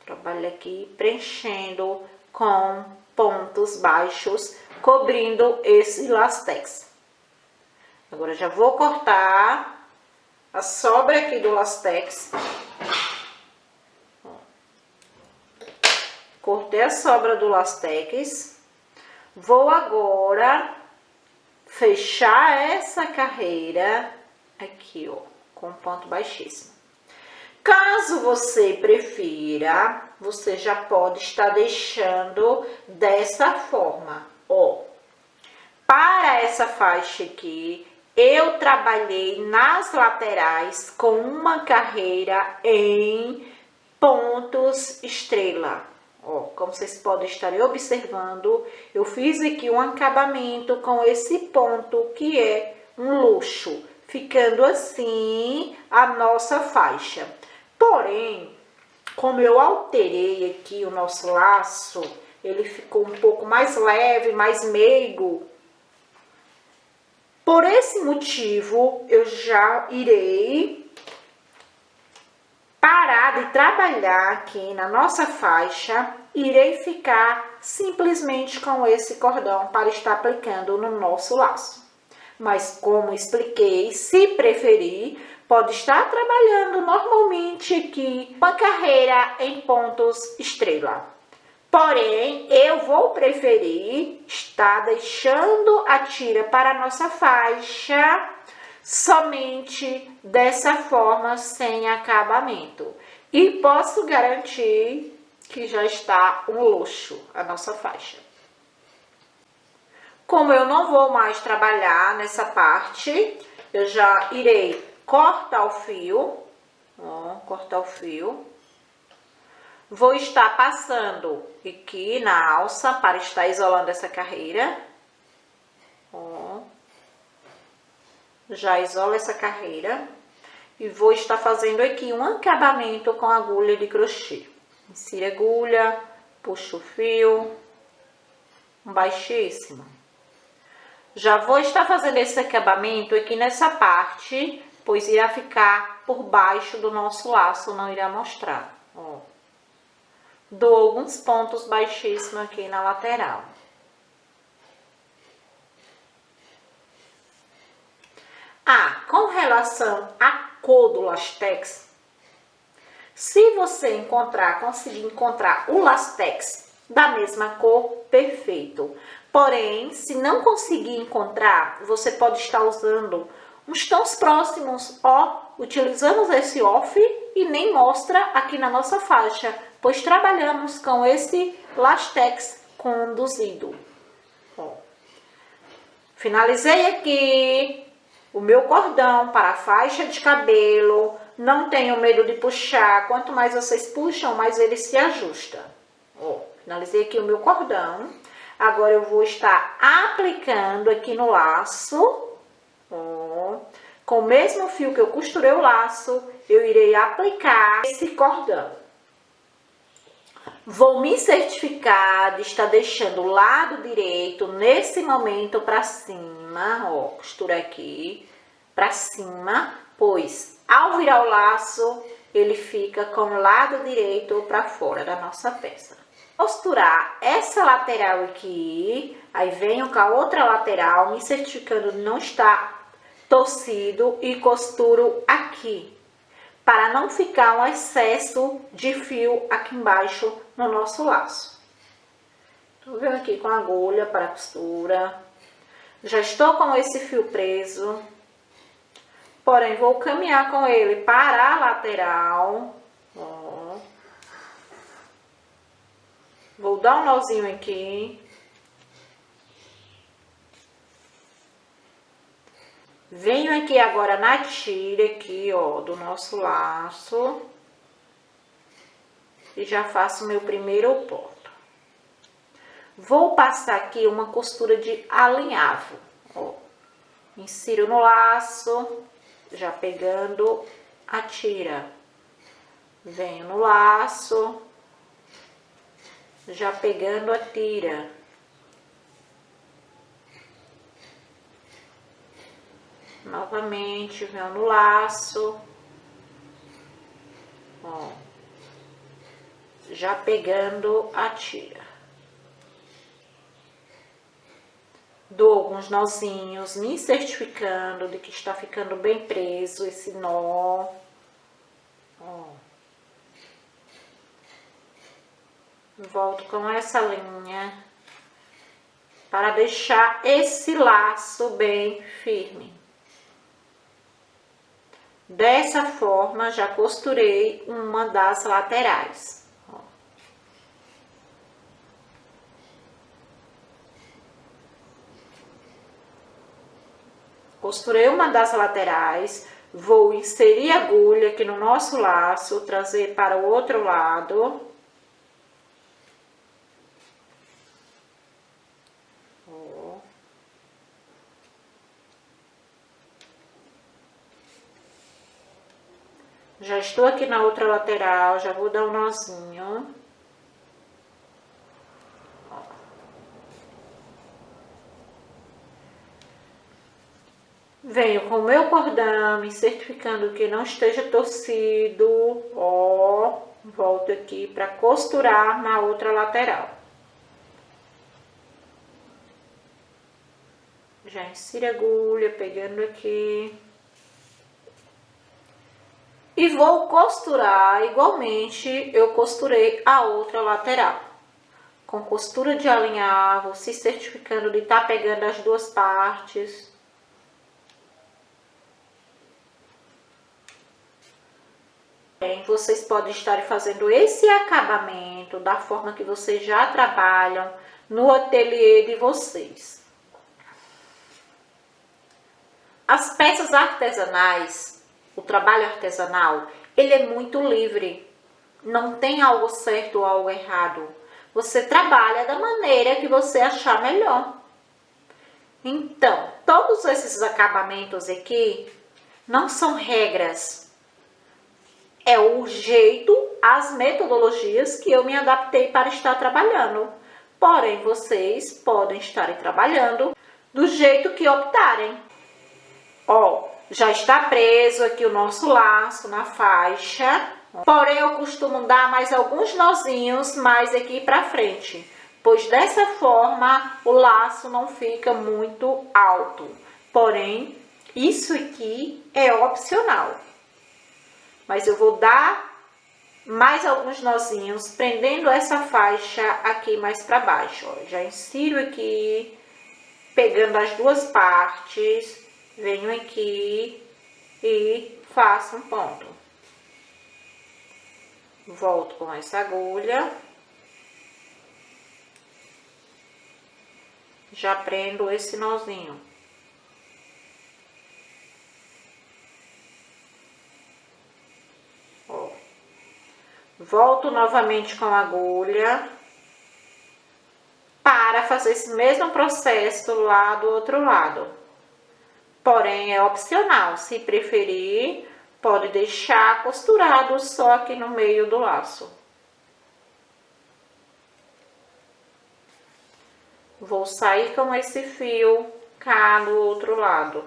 Trabalho aqui preenchendo com pontos baixos, cobrindo esse lastex. Agora, já vou cortar a sobra aqui do lastex. Cortei a sobra do lastex. Vou agora fechar essa carreira aqui, ó, com ponto baixíssimo. Caso você prefira, você já pode estar deixando dessa forma, ó. Para essa faixa aqui, eu trabalhei nas laterais com uma carreira em pontos estrela. Ó, como vocês podem estar observando, eu fiz aqui um acabamento com esse ponto que é um luxo, ficando assim a nossa faixa. Porém, como eu alterei aqui o nosso laço, ele ficou um pouco mais leve, mais meigo. Por esse motivo, eu já irei parar de trabalhar aqui na nossa faixa, irei ficar simplesmente com esse cordão para estar aplicando no nosso laço. Mas como expliquei, se preferir, pode estar trabalhando normalmente aqui uma carreira em pontos estrela. Porém, eu vou preferir estar deixando a tira para a nossa faixa somente dessa forma, sem acabamento. E posso garantir que já está um luxo a nossa faixa. Como eu não vou mais trabalhar nessa parte, eu já irei cortar o fio, ó, cortar o fio. Vou estar passando aqui na alça para estar isolando essa carreira, ó. Já isolo essa carreira e vou estar fazendo aqui um acabamento com agulha de crochê. Insira a agulha, puxo o fio, um baixíssimo. Já vou estar fazendo esse acabamento aqui nessa parte, pois irá ficar por baixo do nosso laço, não irá mostrar, ó. Dou alguns pontos baixíssimos aqui na lateral. Com relação à cor do lastex, se você conseguir encontrar o lastex da mesma cor, perfeito. Porém, se não conseguir encontrar, você pode estar usando uns tons próximos, ó. Utilizamos esse off e nem mostra aqui na nossa faixa, pois trabalhamos com esse lastex conduzido. Ó. Finalizei aqui o meu cordão para a faixa de cabelo. Não tenho medo de puxar. Quanto mais vocês puxam, mais ele se ajusta. Ó, finalizei aqui o meu cordão. Agora eu vou estar aplicando aqui no laço. Ó, com o mesmo fio que eu costurei o laço, eu irei aplicar esse cordão. Vou me certificar de estar deixando o lado direito nesse momento para cima, ó, costura aqui para cima, pois ao virar o laço ele fica com o lado direito para fora da nossa peça. Costurar essa lateral aqui, aí venho com a outra lateral, me certificando de não estar torcido e costuro aqui, para não ficar um excesso de fio aqui embaixo no nosso laço. Tô vendo aqui com a agulha para a costura. Já estou com esse fio preso, porém vou caminhar com ele para a lateral. Ó. Vou dar um nozinho aqui. Venho aqui agora na tira aqui, ó, do nosso laço. E já faço meu primeiro ponto. Vou passar aqui uma costura de alinhavo, ó. Insiro no laço, já pegando a tira. Venho no laço, já pegando a tira. Novamente, venho no laço, ó, já pegando a tira. Dou alguns nozinhos, me certificando de que está ficando bem preso esse nó, ó. Volto com essa linha para deixar esse laço bem firme. Dessa forma, já costurei uma das laterais. Ó. Costurei uma das laterais, vou inserir a agulha aqui no nosso laço, trazer para o outro lado. Já estou aqui na outra lateral, já vou dar um nozinho. Ó. Venho com o meu cordão, me certificando que não esteja torcido, ó. Volto aqui para costurar na outra lateral. Já insiro a agulha, pegando aqui. E vou costurar igualmente, eu costurei a outra lateral. Com costura de alinhavo, se certificando de estar pegando as duas partes. Vocês podem estar fazendo esse acabamento da forma que vocês já trabalham no ateliê de vocês. As peças artesanais, o trabalho artesanal, ele é muito livre. Não tem algo certo ou algo errado. Você trabalha da maneira que você achar melhor. Então, todos esses acabamentos aqui não são regras. É o jeito, as metodologias que eu me adaptei para estar trabalhando. Porém, vocês podem estar trabalhando do jeito que optarem. Ó, já está preso aqui o nosso laço na faixa. Porém, eu costumo dar mais alguns nozinhos mais aqui para frente, pois dessa forma o laço não fica muito alto. Porém, isso aqui é opcional. Mas eu vou dar mais alguns nozinhos, prendendo essa faixa aqui mais para baixo. Ó. Já insiro aqui, pegando as duas partes, venho aqui e faço um ponto. Volto com essa agulha. Já prendo esse nozinho. Ó. Volto novamente com a agulha para fazer esse mesmo processo lá do outro lado. Porém, é opcional. Se preferir, pode deixar costurado só aqui no meio do laço. Vou sair com esse fio cá do outro lado.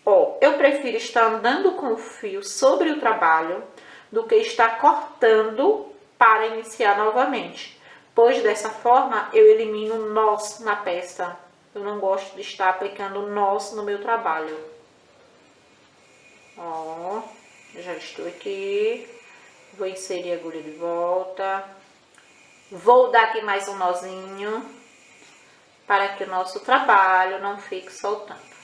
Ó, eu prefiro estar andando com o fio sobre o trabalho do que estar cortando para iniciar novamente, pois dessa forma eu elimino nós na peça. Eu não gosto de estar aplicando nós no meu trabalho. Ó, já estou aqui. Vou inserir a agulha de volta. Vou dar aqui mais um nozinho para que o nosso trabalho não fique soltando.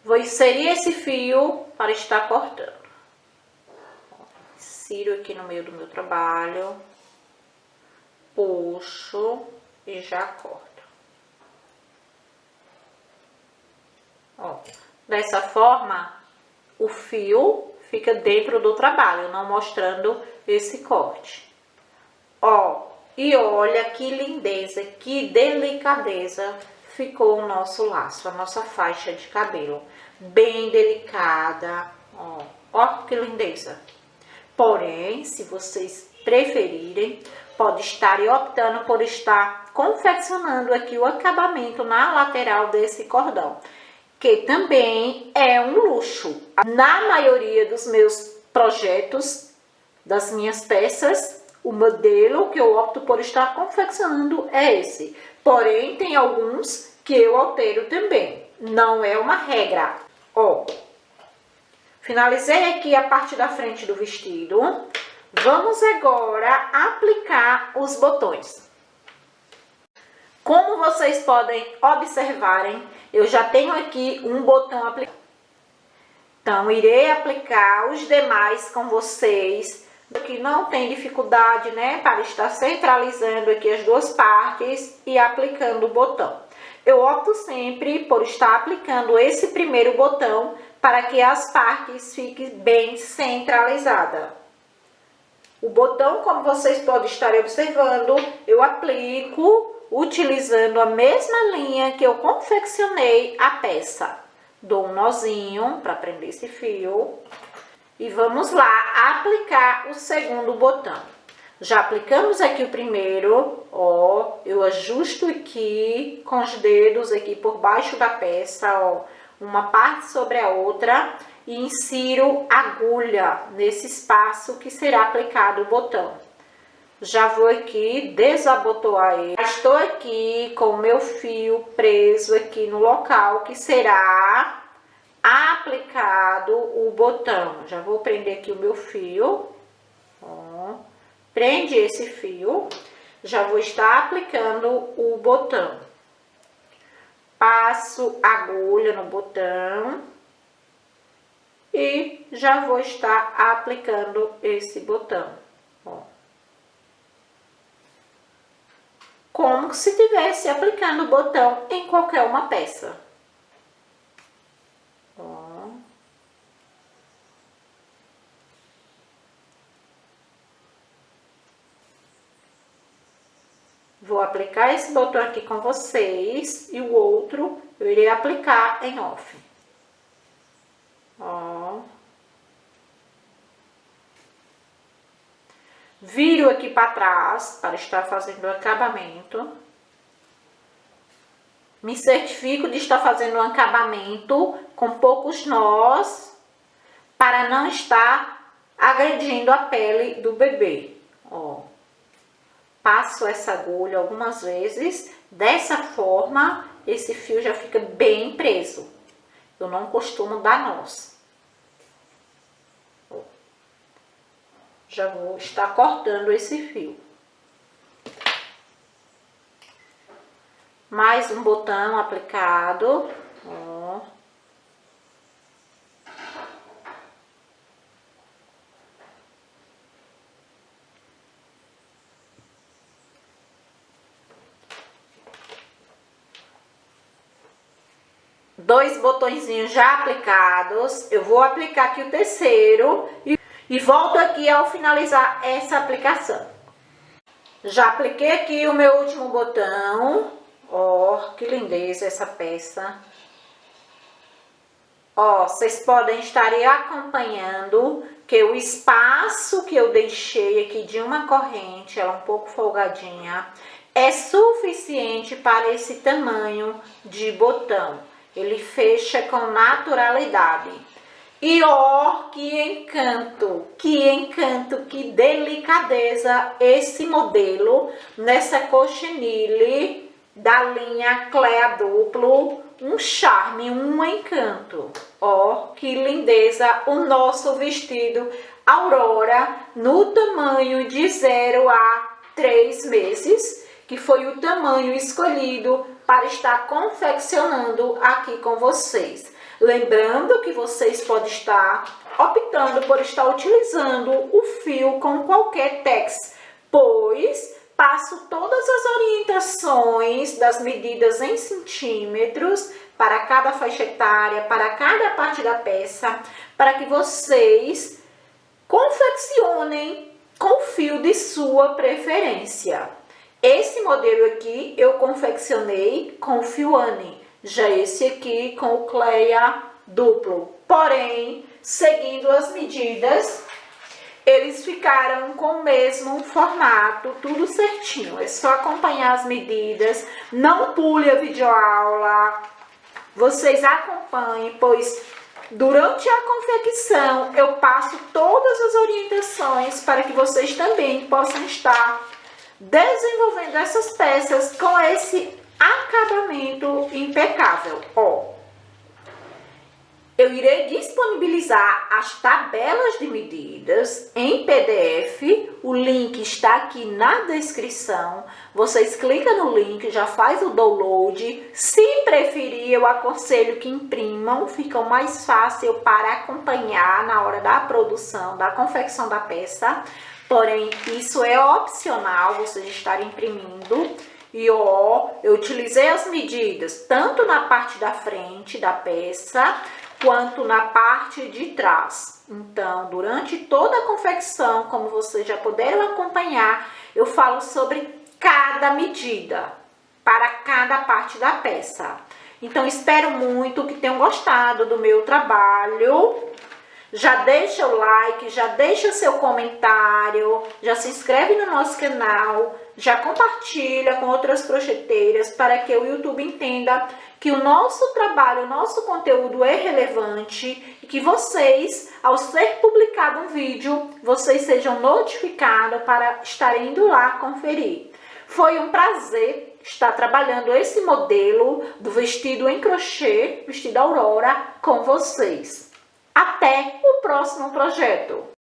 Vou inserir esse fio para estar cortando. Insiro aqui no meio do meu trabalho, puxo e já corto. Ó, dessa forma, o fio fica dentro do trabalho, não mostrando esse corte. Ó, e olha que lindeza, que delicadeza ficou o nosso laço, a nossa faixa de cabelo. Bem delicada, ó, ó que lindeza. Porém, se vocês preferirem, pode estar optando por estar confeccionando aqui o acabamento na lateral desse cordão, que também é um luxo. Na maioria dos meus projetos, das minhas peças, o modelo que eu opto por estar confeccionando é esse. Porém, tem alguns que eu altero também. Não é uma regra. Ó, finalizei aqui a parte da frente do vestido. Vamos agora aplicar os botões. Como vocês podem observarem, eu já tenho aqui um botão aplicado. Então, irei aplicar os demais com vocês. Aqui não tem dificuldade, né, para estar centralizando aqui as duas partes e aplicando o botão. Eu opto sempre por estar aplicando esse primeiro botão para que as partes fiquem bem centralizadas. O botão, como vocês podem estar observando, eu aplico utilizando a mesma linha que eu confeccionei a peça. Dou um nozinho para prender esse fio e vamos lá aplicar o segundo botão. Já aplicamos aqui o primeiro, ó, eu ajusto aqui com os dedos aqui por baixo da peça, ó, uma parte sobre a outra e insiro agulha nesse espaço que será aplicado o botão. Já vou aqui desabotoar ele. Estou aqui com o meu fio preso aqui no local que será aplicado o botão. Já vou prender aqui o meu fio, ó. prende esse fio, já vou estar aplicando o botão. Passo a agulha no botão e já vou estar aplicando esse botão, ó. Como se estivesse aplicando o botão em qualquer uma peça. Ó. Vou aplicar esse botão aqui com vocês e o outro eu irei aplicar em off. Ó. Viro aqui para trás para estar fazendo o acabamento. Me certifico de estar fazendo um acabamento com poucos nós para não estar agredindo a pele do bebê. Ó. Passo essa agulha algumas vezes. Dessa forma, esse fio já fica bem preso. Eu não costumo dar nós. Já vou estar cortando esse fio. Mais um botão aplicado, ó. Dois botõezinhos já aplicados. Eu vou aplicar aqui o terceiro e volto aqui ao finalizar essa aplicação. Já apliquei aqui o meu último botão. Ó, que lindeza essa peça. Ó, vocês podem estar aí acompanhando que o espaço que eu deixei aqui de uma corrente, ela é um pouco folgadinha, é suficiente para esse tamanho de botão. Ele fecha com naturalidade. E ó, que encanto, que delicadeza esse modelo nessa cochinille da linha Clea Duplo. Um charme, um encanto. Ó, que lindeza o nosso vestido Aurora no tamanho de 0 a 3 meses, que foi o tamanho escolhido para estar confeccionando aqui com vocês. Lembrando que vocês podem estar optando por estar utilizando o fio com qualquer tex, pois passo todas as orientações das medidas em centímetros para cada faixa etária, para cada parte da peça, para que vocês confeccionem com o fio de sua preferência. Esse modelo aqui eu confeccionei com o fio Anne, já esse aqui com o Clea Duplo. Porém, seguindo as medidas, eles ficaram com o mesmo formato, tudo certinho. É só acompanhar as medidas, não pule a videoaula. Vocês acompanhem, pois durante a confecção eu passo todas as orientações para que vocês também possam estar desenvolvendo essas peças com esse acabamento impecável. Ó, eu irei disponibilizar as tabelas de medidas em PDF. O link está aqui na descrição. Vocês clicam no link, já faz o download. Se preferir, eu aconselho que imprimam, fica mais fácil para acompanhar na hora da produção, da confecção da peça. Porém, isso é opcional, vocês estarem imprimindo. E ó, eu utilizei as medidas tanto na parte da frente da peça quanto na parte de trás. Então, durante toda a confecção, como vocês já puderam acompanhar, eu falo sobre cada medida para cada parte da peça. Então, espero muito que tenham gostado do meu trabalho. Já deixa o like, já deixa seu comentário, já se inscreve no nosso canal, já compartilha com outras crocheteiras para que o YouTube entenda que o nosso trabalho, o nosso conteúdo é relevante e que vocês, ao ser publicado um vídeo, vocês sejam notificados para estarem indo lá conferir. Foi um prazer estar trabalhando esse modelo do vestido em crochê, vestido Aurora, com vocês. Até o próximo projeto!